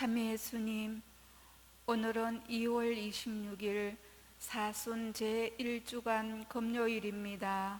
참회 예수님, 오늘은 2월 26일 사순 제1주간 금요일입니다.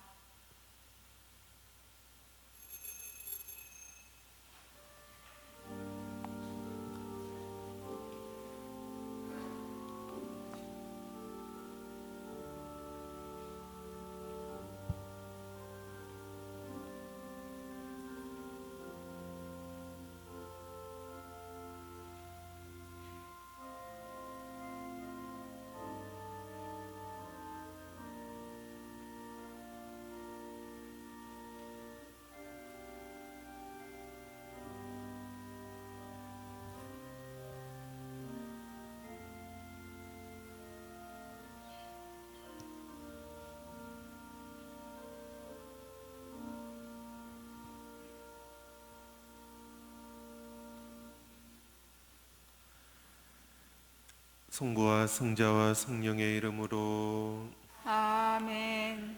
성부와 성자와 성령의 이름으로 아멘.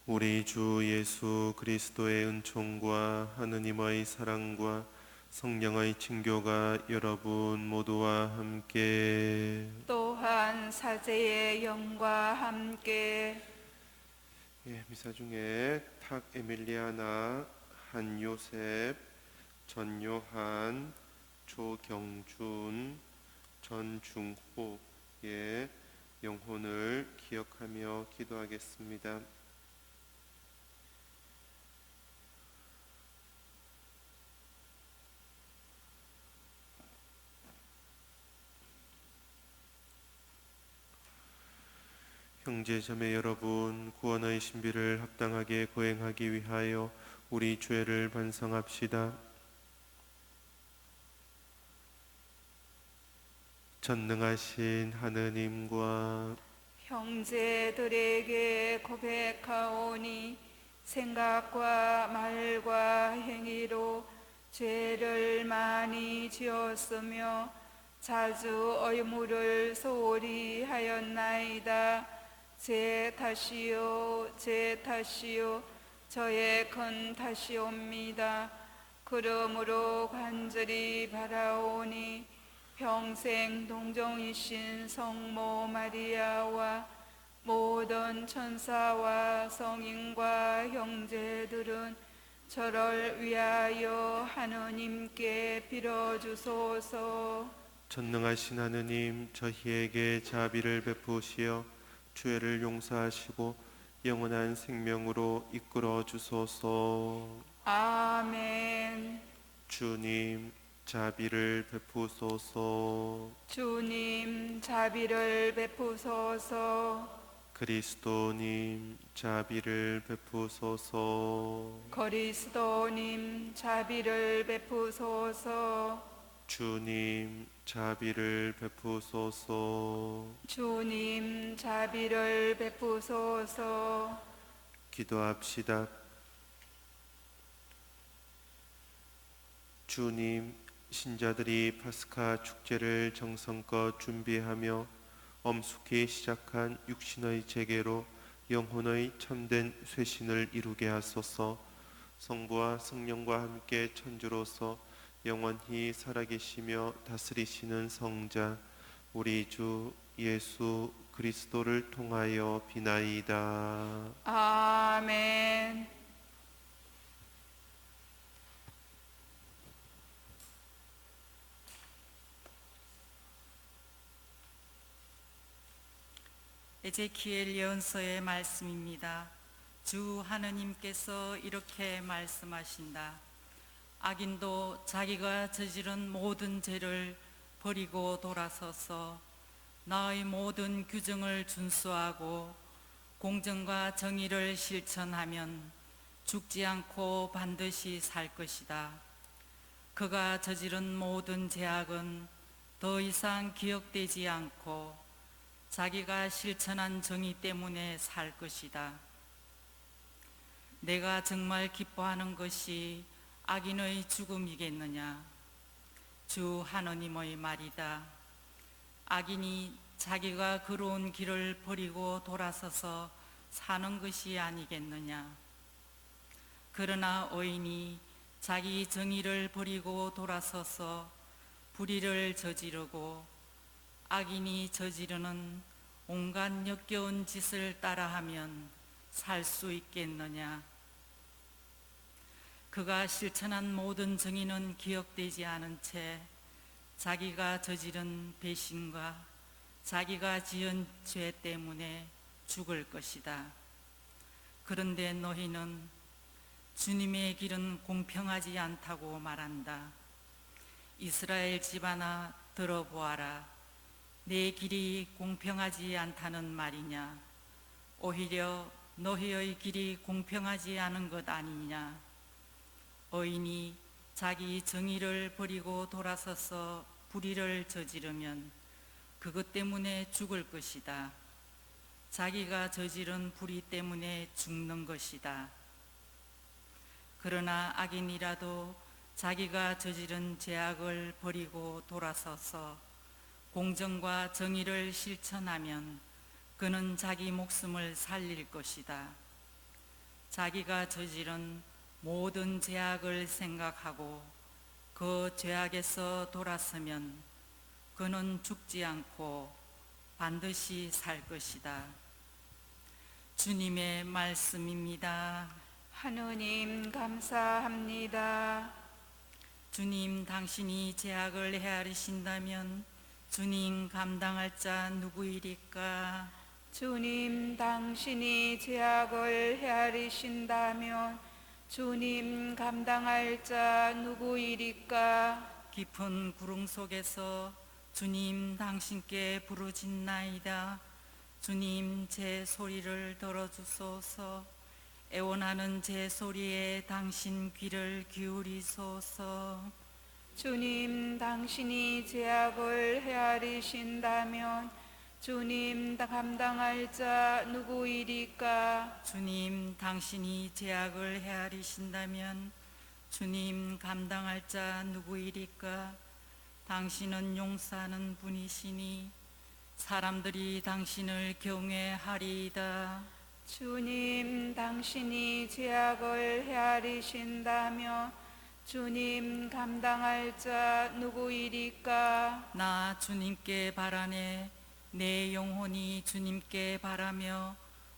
우리 주 예수 그리스도의 은총과 하느님의 사랑과 성령의 친교가 여러분 모두와 함께 또한 사제의 영과 함께 미사 중에 탁 에밀리아나, 한요셉, 전요한, 조경준, 전중호의 영혼을 기억하며 기도하겠습니다. 형제자매 여러분, 구원의 신비를 합당하게 거행하기 위하여 우리 죄를 반성합시다. 전능하신 하느님과 형제들에게 고백하오니 생각과 말과 행위로 죄를 많이 지었으며 자주 의무를 소홀히 하였나이다. 제 탓이요, 제 탓이요, 저의 큰 탓이옵니다. 그러므로 간절히 바라오니 평생 동정이신 성모 마리아와 모든 천사와 성인과 형제들은 저를 위하여 하느님께 빌어주소서. 전능하신 하느님, 저희에게 자비를 베푸시어 죄를 용서하시고 영원한 생명으로 이끌어 주소서. 아멘. 주님, 자비를 베푸소서. 주님, 자비를 베푸소서. 그리스도님, 자비를 베푸소서. 그리스도님, 자비를 베푸소서. 주님, 자비를 베푸소서. 주님, 자비를 베푸소서. 기도합시다. 주님, 신자들이 파스카 축제를 정성껏 준비하며 엄숙히 시작한 육신의 재개로 영혼의 참된 쇄신을 이루게 하소서. 성부와 성령과 함께 천주로서 영원히 살아계시며 다스리시는 성자 우리 주 예수 그리스도를 통하여 비나이다. 아멘. 에제키엘 예언서의 말씀입니다. 주 하느님께서 이렇게 말씀하신다. 악인도 자기가 저지른 모든 죄를 버리고 돌아서서 나의 모든 규정을 준수하고 공정과 정의를 실천하면 죽지 않고 반드시 살 것이다. 그가 저지른 모든 죄악은 더 이상 기억되지 않고 자기가 실천한 정의 때문에 살 것이다. 내가 정말 기뻐하는 것이 악인의 죽음이겠느냐? 주 하느님의 말이다. 악인이 자기가 걸어온 길을 버리고 돌아서서 사는 것이 아니겠느냐? 그러나 의인이 자기 정의를 버리고 돌아서서 불의를 저지르고 악인이 저지르는 온갖 역겨운 짓을 따라하면 살 수 있겠느냐? 그가 실천한 모든 정의는 기억되지 않은 채 자기가 저지른 배신과 자기가 지은 죄 때문에 죽을 것이다. 그런데 너희는 주님의 길은 공평하지 않다고 말한다. 이스라엘 집안아 들어보아라. 내 길이 공평하지 않다는 말이냐? 오히려 너희의 길이 공평하지 않은 것 아니냐? 의인이 자기 정의를 버리고 돌아서서 불의를 저지르면 그것 때문에 죽을 것이다. 자기가 저지른 불의 때문에 죽는 것이다. 그러나 악인이라도 자기가 저지른 죄악을 버리고 돌아서서 공정과 정의를 실천하면 그는 자기 목숨을 살릴 것이다. 자기가 저지른 모든 죄악을 생각하고 그 죄악에서 돌아서면 그는 죽지 않고 반드시 살 것이다. 주님의 말씀입니다. 하느님 감사합니다. 주님, 당신이 죄악을 헤아리신다면 주님 감당할 자 누구이리까? 주님, 당신이 죄악을 헤아리신다면 주님 감당할 자 누구이리까? 깊은 구름 속에서 주님 당신께 부르짖나이다. 주님, 제 소리를 들어주소서. 애원하는 제 소리에 당신 귀를 기울이소서. 주님, 당신이 죄악을 헤아리신다면 주님 감당할 자 누구이리까? 주님, 당신이 죄악을 헤아리신다면 주님 감당할 자 누구이리까? 당신은 용서하는 분이시니 사람들이 당신을 경외하리이다. 주님, 당신이 죄악을 헤아리신다면 주님 감당할 자 누구이리까? 나 주님께 바라네. 내 영혼이 주님께 바라며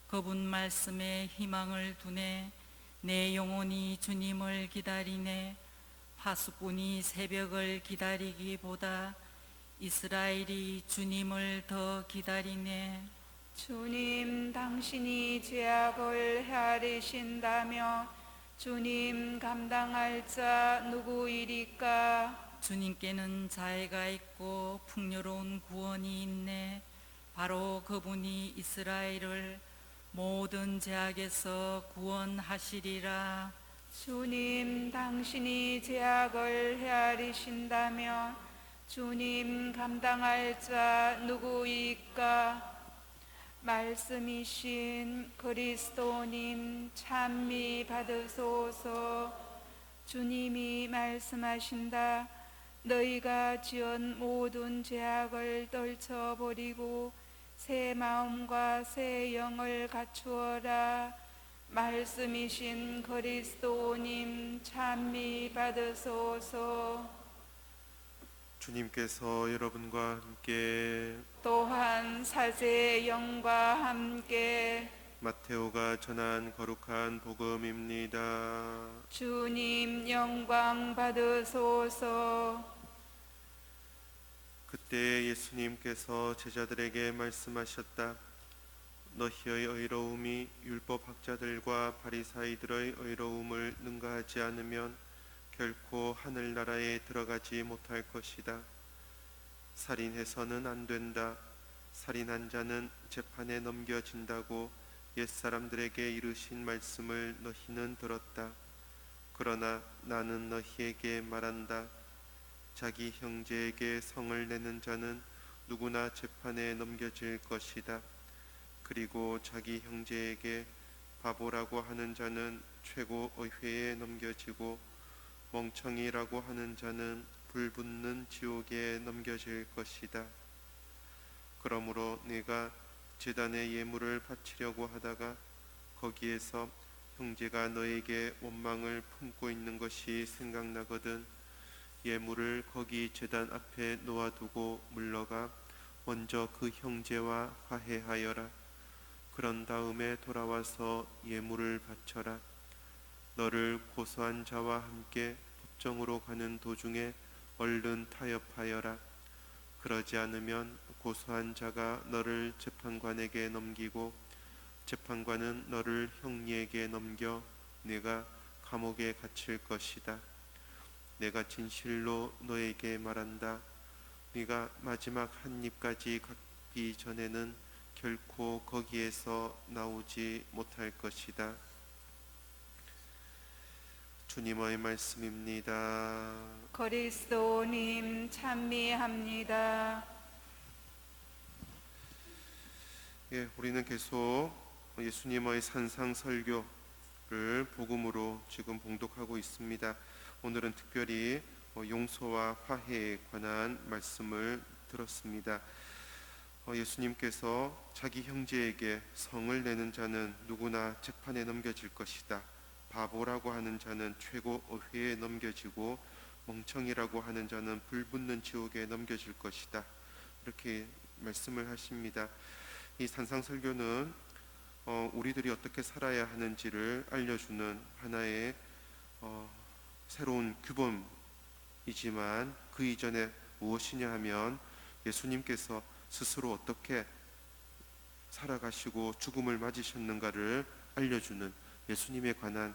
그분 말씀에 희망을 두네. 내 영혼이 주님을 기다리네. 파수꾼이 새벽을 기다리기보다 이스라엘이 주님을 더 기다리네. 주님, 당신이 죄악을 헤아리신다면 주님 감당할 자 누구이리까? 주님께는 자애가 있고 풍요로운 구원이 있네. 바로 그분이 이스라엘을 모든 죄악에서 구원하시리라. 주님, 당신이 죄악을 헤아리신다면 주님 감당할 자 누구이까? 말씀이신 그리스도님 찬미 받으소서. 주님이 말씀하신다. 너희가 지은 모든 죄악을 떨쳐버리고 새 마음과 새 영을 갖추어라. 말씀이신 그리스도님 찬미 받으소서. 주님께서 여러분과 함께 또한 사제의 영과 함께 마테오가 전한 거룩한 복음입니다. 주님 영광 받으소서. 그때 예수님께서 제자들에게 말씀하셨다. 너희의 의로움이 율법학자들과 바리사이들의 의로움을 능가하지 않으면 결코 하늘나라에 들어가지 못할 것이다. 살인해서는 안 된다. 살인한 자는 재판에 넘겨진다고 옛사람들에게 이르신 말씀을 너희는 들었다. 그러나 나는 너희에게 말한다. 자기 형제에게 성을 내는 자는 누구나 재판에 넘겨질 것이다. 그리고 자기 형제에게 바보라고 하는 자는 최고 의회에 넘겨지고 멍청이라고 하는 자는 불붙는 지옥에 넘겨질 것이다. 그러므로 네가 제단에 예물을 바치려고 하다가 거기에서 형제가 너에게 원망을 품고 있는 것이 생각나거든 예물을 거기 제단 앞에 놓아두고 물러가 먼저 그 형제와 화해하여라. 그런 다음에 돌아와서 예물을 바쳐라. 너를 고소한 자와 함께 법정으로 가는 도중에 얼른 타협하여라. 그러지 않으면 고소한 자가 너를 재판관에게 넘기고 재판관은 너를 형리에게 넘겨 네가 감옥에 갇힐 것이다. 내가 진실로 너에게 말한다. 네가 마지막 한 입까지 갖기 전에는 결코 거기에서 나오지 못할 것이다. 주님의 말씀입니다. 그리스도님 찬미합니다. 예, 우리는 계속 예수님의 산상설교를 복음으로 지금 봉독하고 있습니다. 오늘은 특별히 용서와 화해에 관한 말씀을 들었습니다. 예수님께서 자기 형제에게 성을 내는 자는 누구나 재판에 넘겨질 것이다. 바보라고 하는 자는 최고 어회에 넘겨지고 멍청이라고 하는 자는 불붙는 지옥에 넘겨질 것이다. 이렇게 말씀을 하십니다. 이 산상설교는 우리들이 어떻게 살아야 하는지를 알려주는 하나의 새로운 규범이지만 그 이전에 무엇이냐 하면 예수님께서 스스로 어떻게 살아가시고 죽음을 맞으셨는가를 알려주는 예수님에 관한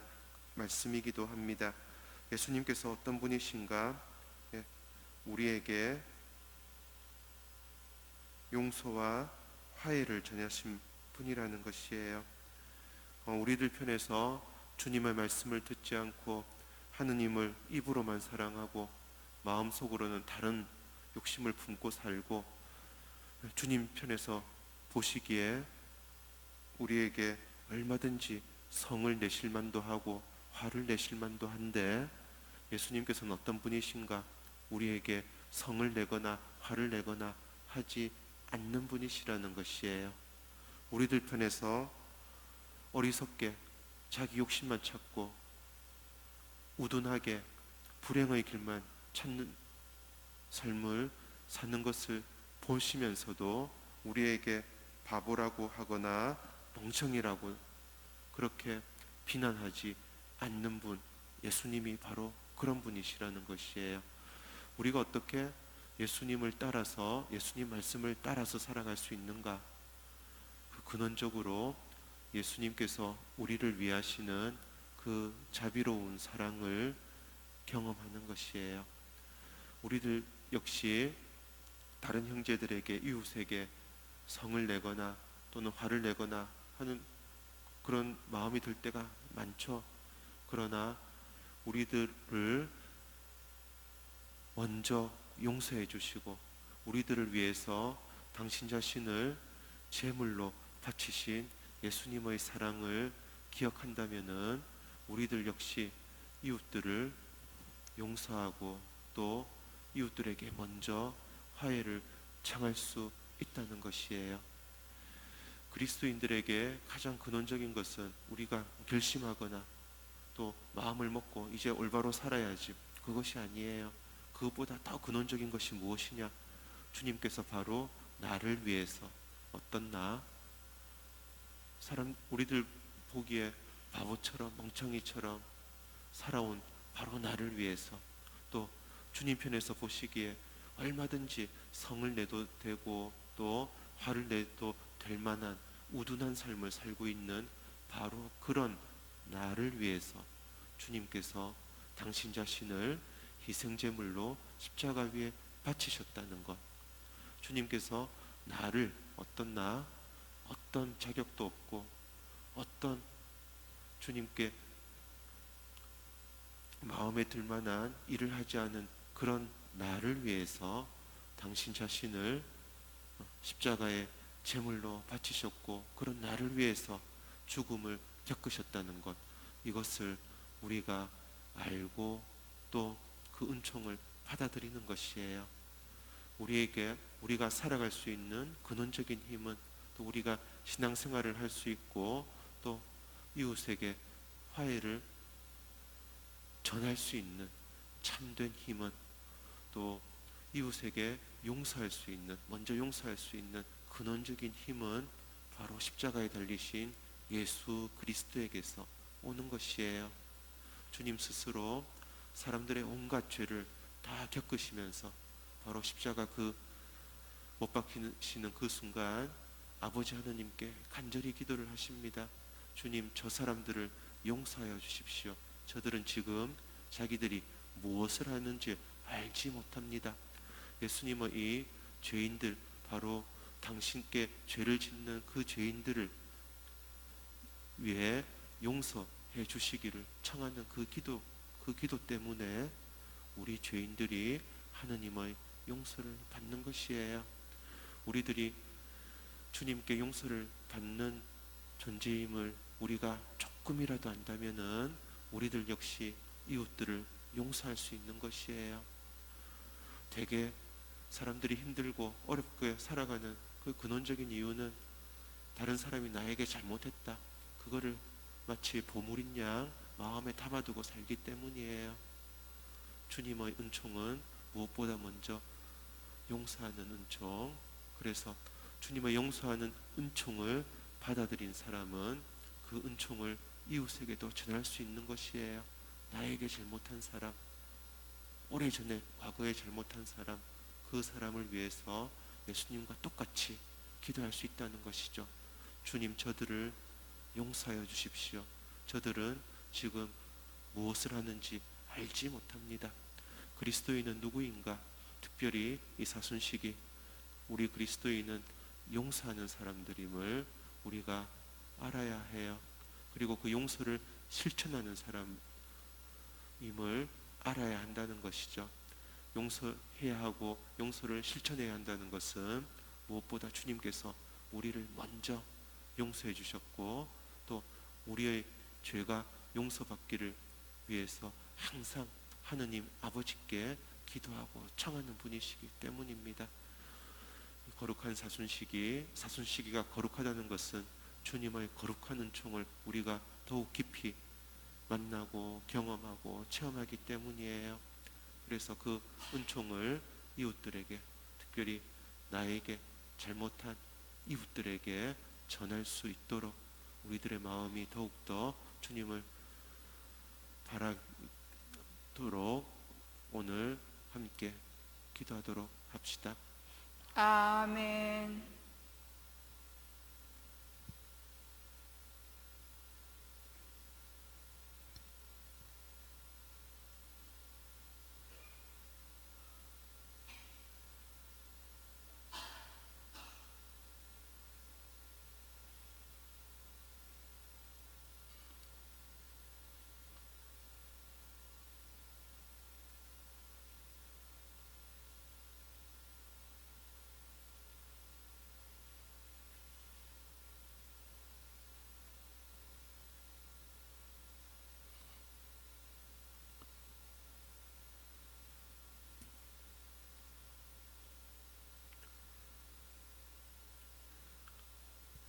말씀이기도 합니다. 예수님께서 어떤 분이신가? 우리에게 용서와 화해를 전하신 분이라는 것이에요. 우리들 편에서 주님의 말씀을 듣지 않고 하느님을 입으로만 사랑하고 마음속으로는 다른 욕심을 품고 살고 주님 편에서 보시기에 우리에게 얼마든지 성을 내실 만도 하고 화를 내실 만도 한데 예수님께서는 어떤 분이신가? 우리에게 성을 내거나 화를 내거나 하지 않는 분이시라는 것이에요. 우리들 편에서 어리석게 자기 욕심만 찾고 우둔하게 불행의 길만 찾는 삶을 사는 것을 보시면서도 우리에게 바보라고 하거나 멍청이라고 그렇게 비난하지 않는 분, 예수님이 바로 그런 분이시라는 것이에요. 우리가 어떻게 예수님을 따라서, 예수님 말씀을 따라서 살아갈 수 있는가? 근원적으로 예수님께서 우리를 위하시는 그 자비로운 사랑을 경험하는 것이에요. 우리들 역시 다른 형제들에게, 이웃에게 성을 내거나 또는 화를 내거나 하는 그런 마음이 들 때가 많죠. 그러나 우리들을 먼저 용서해 주시고 우리들을 위해서 당신 자신을 제물로 바치신 예수님의 사랑을 기억한다면은 우리들 역시 이웃들을 용서하고 또 이웃들에게 먼저 화해를 청할 수 있다는 것이에요. 그리스도인들에게 가장 근원적인 것은 우리가 결심하거나 또 마음을 먹고 이제 올바로 살아야지, 그것이 아니에요. 그것보다 더 근원적인 것이 무엇이냐? 주님께서 바로 나를 위해서, 어떤 나, 우리들 보기에 바보처럼 멍청이처럼 살아온 바로 나를 위해서, 또 주님 편에서 보시기에 얼마든지 성을 내도 되고 또 화를 내도 될 만한 우둔한 삶을 살고 있는 바로 그런 나를 위해서 주님께서 당신 자신을 희생제물로 십자가 위에 바치셨다는 것. 주님께서 나를, 어떤 자격도 없고 어떤 주님께 마음에 들 만한 일을 하지 않은 그런 나를 위해서 당신 자신을 십자가에 제물로 바치셨고 그런 나를 위해서 죽음을 겪으셨다는 것, 이것을 우리가 알고 또 그 은총을 받아들이는 것이에요. 우리가 살아갈 수 있는 근원적인 힘은, 또 우리가 신앙생활을 할 수 있고 또 이웃에게 화해를 전할 수 있는 참된 힘은 또 이웃에게 용서할 수 있는, 먼저 용서할 수 있는 근원적인 힘은 바로 십자가에 달리신 예수 그리스도에게서 오는 것이에요. 주님 스스로 사람들의 온갖 죄를 다 겪으시면서 바로 십자가 그 못 박히시는 그 순간 아버지 하나님께 간절히 기도를 하십니다. 주님, 저 사람들을 용서하여 주십시오. 저들은 지금 자기들이 무엇을 하는지 알지 못합니다. 예수님은 이 죄인들, 바로 당신께 죄를 짓는 그 죄인들을 위해 용서해 주시기를 청하는 그 기도 때문에 우리 죄인들이 하느님의 용서를 받는 것이에요. 우리들이 주님께 용서를 받는 존재임을 우리가 조금이라도 안다면은 우리들 역시 이웃들을 용서할 수 있는 것이에요. 대개 사람들이 힘들고 어렵게 살아가는 그 근원적인 이유는 다른 사람이 나에게 잘못했다, 그거를 마치 보물인 양 마음에 담아두고 살기 때문이에요. 주님의 은총은 무엇보다 먼저 용서하는 은총. 그래서 주님의 용서하는 은총을 받아들인 사람은 그 은총을 이웃에게도 전할 수 있는 것이에요. 나에게 잘못한 사람, 오래전에 과거에 잘못한 사람, 그 사람을 위해서 예수님과 똑같이 기도할 수 있다는 것이죠. 주님, 저들을 용서하여 주십시오. 저들은 지금 무엇을 하는지 알지 못합니다. 그리스도인은 누구인가? 특별히 이 사순시기 우리 그리스도인은 용서하는 사람들임을 우리가 알아야 해요. 그리고 그 용서를 실천하는 사람임을 알아야 한다는 것이죠. 용서해야 하고 용서를 실천해야 한다는 것은 무엇보다 주님께서 우리를 먼저 용서해 주셨고, 또 우리의 죄가 용서받기를 위해서 항상 하느님 아버지께 기도하고 청하는 분이시기 때문입니다. 거룩한 사순시기가 거룩하다는 것은 주님의 거룩한 은총을 우리가 더욱 깊이 만나고 경험하고 체험하기 때문이에요. 그래서 그 은총을 이웃들에게, 특별히 나에게 잘못한 이웃들에게 전할 수 있도록 우리들의 마음이 더욱더 주님을 바라도록 오늘 함께 기도하도록 합시다. 아멘.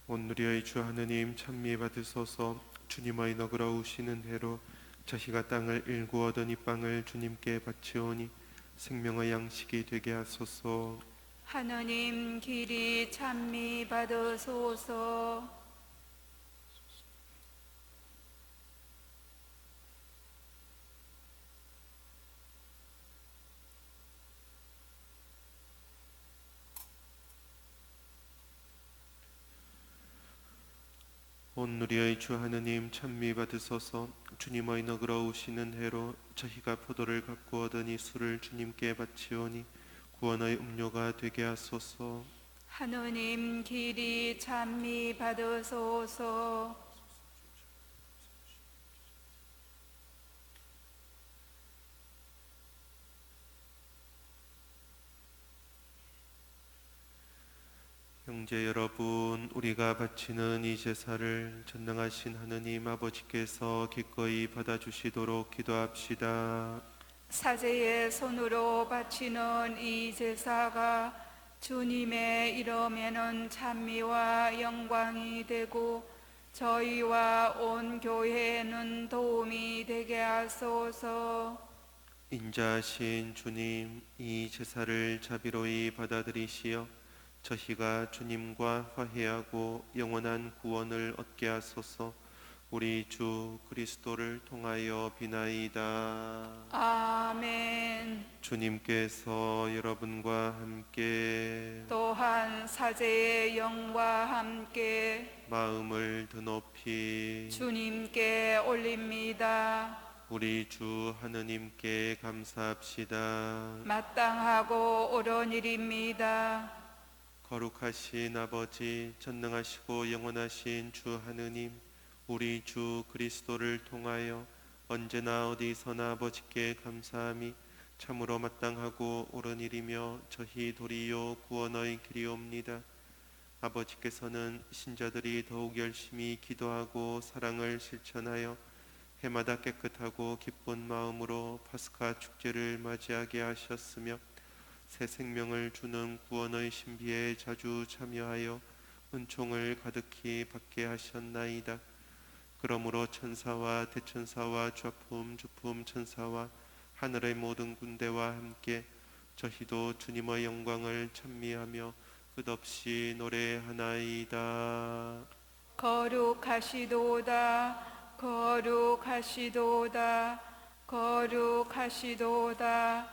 온누리의 주 하느님, 찬미 받으소서. 주님의 너그러우시는 대로 자식아 땅을 일구 얻은 이 빵을 주님께 바치오니 생명의 양식이 되게 하소서. 하느님 길이 찬미 받으소서. 온누리의 주 하느님, 찬미 받으소서. 주님의 너그러우시는 해로 저희가 포도를 갖고 얻은 이 술을 주님께 바치오니 구원의 음료가 되게 하소서. 하느님 길이 찬미 받으소서. 형제 여러분, 우리가 바치는 이 제사를 전능하신 하느님 아버지께서 기꺼이 받아주시도록 기도합시다. 사제의 손으로 바치는 이 제사가 주님의 이름에는 찬미와 영광이 되고 저희와 온 교회에는 도움이 되게 하소서. 인자하신 주님, 이 제사를 자비로이 받아들이시어 저희가 주님과 화해하고 영원한 구원을 얻게 하소서. 우리 주 그리스도를 통하여 비나이다. 아멘. 주님께서 여러분과 함께 또한 사제의 영과 함께 마음을 드높이 주님께 올립니다. 우리 주 하느님께 감사합시다. 마땅하고 옳은 일입니다. 거룩하신 아버지, 전능하시고 영원하신 주 하느님, 우리 주 그리스도를 통하여 언제나 어디서나 아버지께 감사함이 참으로 마땅하고 옳은 일이며 저희 도리요 구원의 길이옵니다. 아버지께서는 신자들이 더욱 열심히 기도하고 사랑을 실천하여 해마다 깨끗하고 기쁜 마음으로 파스카 축제를 맞이하게 하셨으며 새 생명을 주는 구원의 신비에 자주 참여하여 은총을 가득히 받게 하셨나이다. 그러므로 천사와 대천사와 좌품 주품 천사와 하늘의 모든 군대와 함께 저희도 주님의 영광을 찬미하며 끝없이 노래하나이다. 거룩하시도다. 거룩하시도다. 거룩하시도다.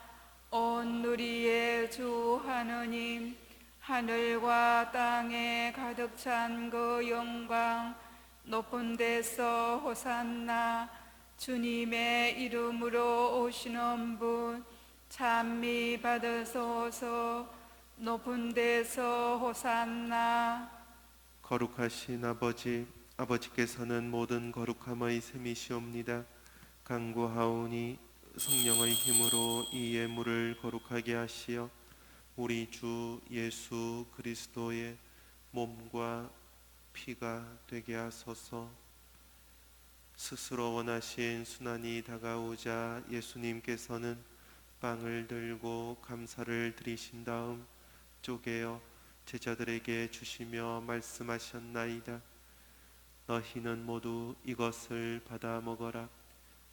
온 누리의 주 하느님, 하늘과 땅에 가득 찬 그 영광, 높은 데서 호산나. 주님의 이름으로 오시는 분 찬미 받으소서. 높은 데서 호산나. 거룩하신 아버지, 아버지께서는 모든 거룩함의 셈이시옵니다. 간구하오니 성령의 힘으로 이 예물을 거룩하게 하시어 우리 주 예수 그리스도의 몸과 피가 되게 하소서. 스스로 원하신 순환이 다가오자 예수님께서는 빵을 들고 감사를 드리신 다음 쪼개어 제자들에게 주시며 말씀하셨나이다. 너희는 모두 이것을 받아 먹어라.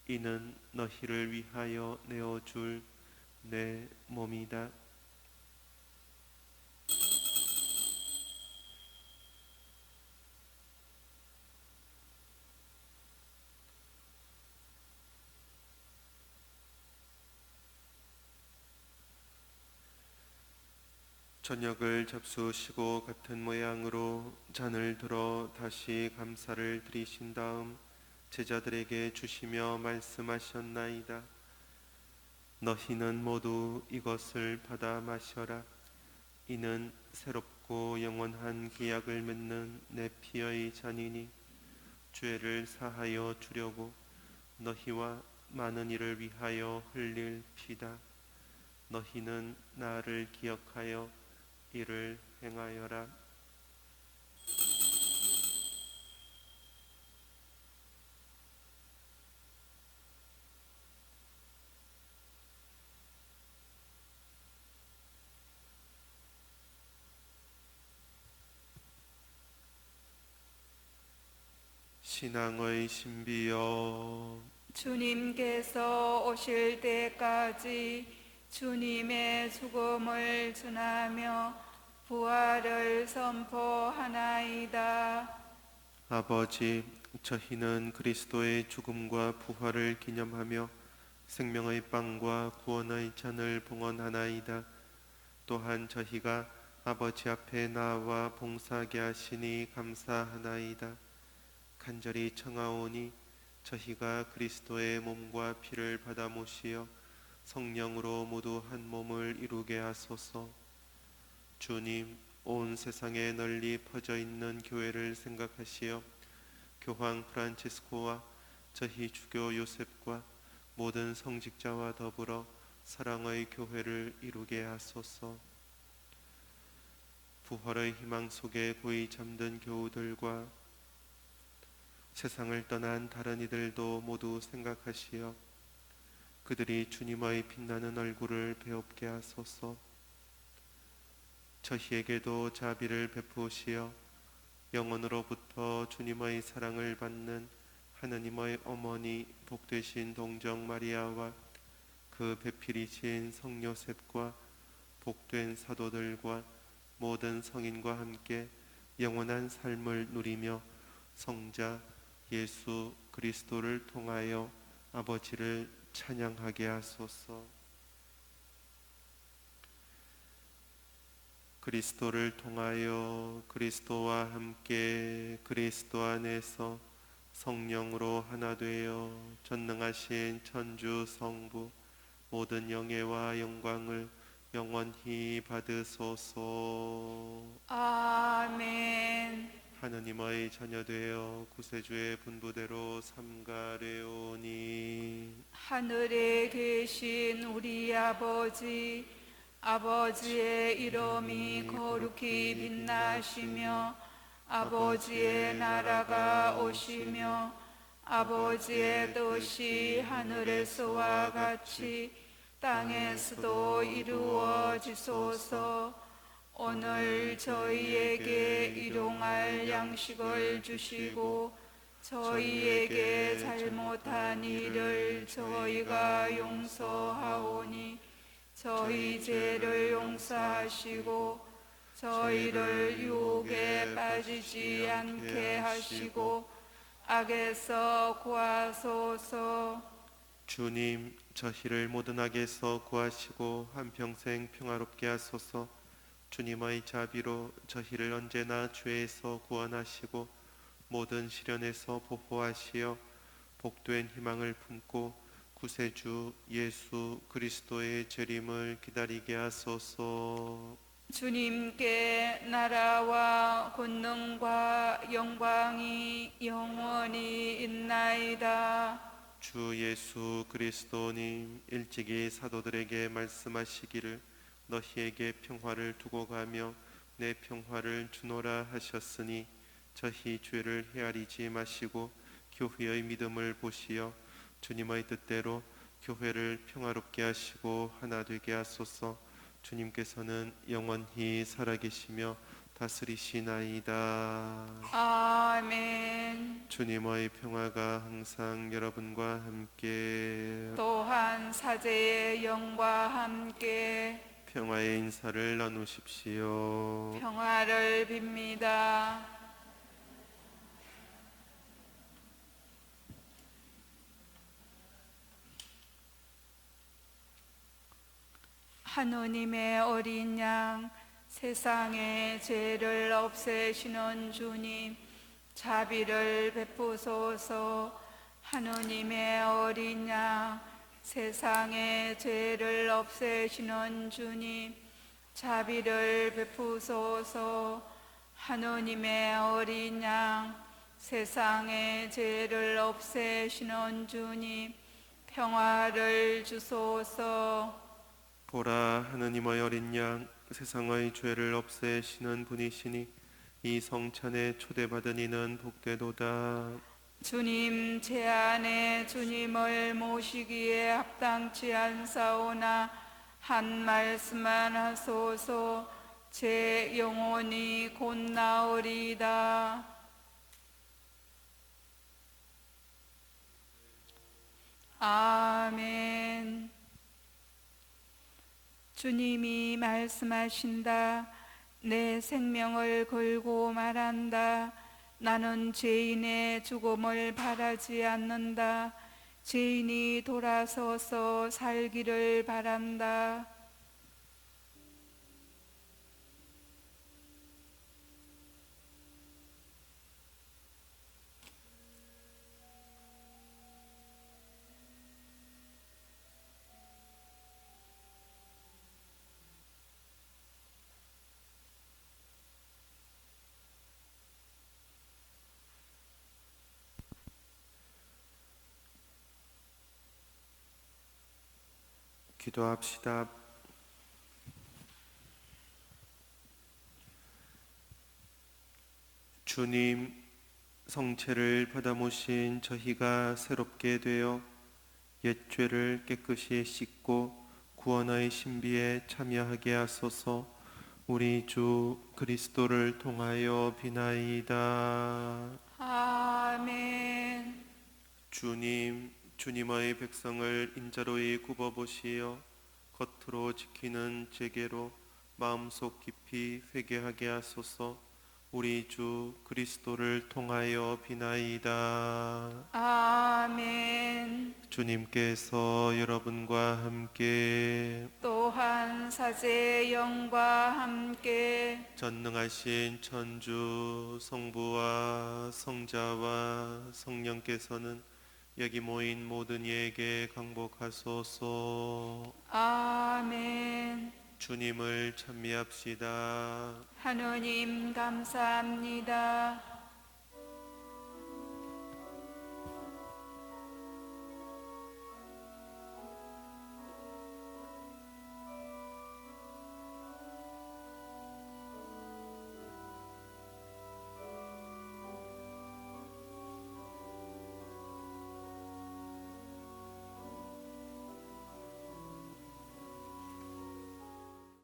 이는 너희를 위하여 내어줄 내 몸이다. 저녁을 잡수시고 같은 모양으로 잔을 들어 다시 감사를 드리신 다음 제자들에게 주시며 말씀하셨나이다. 너희는 모두 이것을 받아 마셔라. 이는 새롭고 영원한 계약을 맺는 내 피의 잔이니 죄를 사하여 주려고 너희와 많은 이를 위하여 흘릴 피다. 너희는 나를 기억하여 이를 행하여라. 신앙의 신비여, 주님께서 오실 때까지 주님의 죽음을 전하며 부활을 선포하나이다. 아버지, 저희는 그리스도의 죽음과 부활을 기념하며 생명의 빵과 구원의 잔을 봉헌하나이다. 또한 저희가 아버지 앞에 나와 봉사하게 하시니 감사하나이다. 간절히 청하오니 저희가 그리스도의 몸과 피를 받아 모시어 성령으로 모두 한 몸을 이루게 하소서. 주님, 온 세상에 널리 퍼져 있는 교회를 생각하시어 교황 프란치스코와 저희 주교 요셉과 모든 성직자와 더불어 사랑의 교회를 이루게 하소서. 부활의 희망 속에 고이 잠든 교우들과 세상을 떠난 다른 이들도 모두 생각하시어 그들이 주님의 빛나는 얼굴을 배웁게 하소서. 저희에게도 자비를 베푸시어 영원으로부터 주님의 사랑을 받는 하느님의 어머니 복되신 동정 마리아와 그 배필이신 성 요셉과 복된 사도들과 모든 성인과 함께 영원한 삶을 누리며 성자 예수 그리스도를 통하여 아버지를 찬양하게 하소서. 그리스도를 통하여 그리스도와 함께 그리스도 안에서 성령으로 하나 되어 전능하신 천주 성부 모든 영예와 영광을 영원히 받으소서. 아멘. 하느님의 자녀 되어 구세주의 분부대로 삼가려오니 하늘에 계신 우리 아버지, 아버지의 이름이 거룩히 빛나시며 아버지의 나라가 오시며 아버지의 뜻이 하늘에서와 같이 땅에서도 이루어지소서. 오늘 저희에게 일용할 양식을 주시고 저희에게 잘못한 일을 저희가 용서하오니 저희 죄를 용서하시고 저희를 유혹에 빠지지 않게 하시고 악에서 구하소서. 주님, 저희를 모든 악에서 구하시고 한평생 평화롭게 하소서. 주님의 자비로 저희를 언제나 죄에서 구원하시고 모든 시련에서 보호하시어 복된 희망을 품고 구세주 예수 그리스도의 재림을 기다리게 하소서. 주님께 나라와 권능과 영광이 영원히 있나이다. 주 예수 그리스도님, 일찍이 사도들에게 말씀하시기를 너희에게 평화를 두고 가며 내 평화를 주노라 하셨으니 저희 죄를 헤아리지 마시고 교회의 믿음을 보시어 주님의 뜻대로 교회를 평화롭게 하시고 하나 되게 하소서. 주님께서는 영원히 살아계시며 다스리시나이다. 아멘. 주님의 평화가 항상 여러분과 함께 또한 사제의 영과 함께 평화의 인사를 나누십시오. 평화를 빕니다. 하느님의 어린 양, 세상의 죄를 없애시는 주님, 자비를 베푸소서. 하느님의 어린 양, 세상의 죄를 없애시는 주님, 자비를 베푸소서. 하느님의 어린 양, 세상의 죄를 없애시는 주님, 평화를 주소서. 보라, 하느님의 어린 양, 세상의 죄를 없애시는 분이시니 이 성찬에 초대받은 이는 복되도다. 주님, 제 안에 주님을 모시기에 합당치 않사오나 한 말씀만 하소서. 제 영혼이 곧 나으리이다. 아멘. 주님이 말씀하신다. 내 생명을 걸고 말한다. 나는 죄인의 죽음을 바라지 않는다. 죄인이 돌아서서 살기를 바란다. 기도합시다. 주님, 성체를 받아 모신 저희가 새롭게 되어 옛 죄를 깨끗이 씻고 구원의 신비에 참여하게 하소서. 우리 주 그리스도를 통하여 비나이다. 아멘. 주님, 주님의 백성을 인자로이 굽어보시어 겉으로 지키는 제계로 마음속 깊이 회개하게 하소서. 우리 주 그리스도를 통하여 비나이다. 아멘. 주님께서 여러분과 함께 또한 사제의 영과 함께 전능하신 천주 성부와 성자와 성령께서는 여기 모인 모든 이에게 강복하소서. 아멘. 주님을 찬미합시다. 하느님 감사합니다.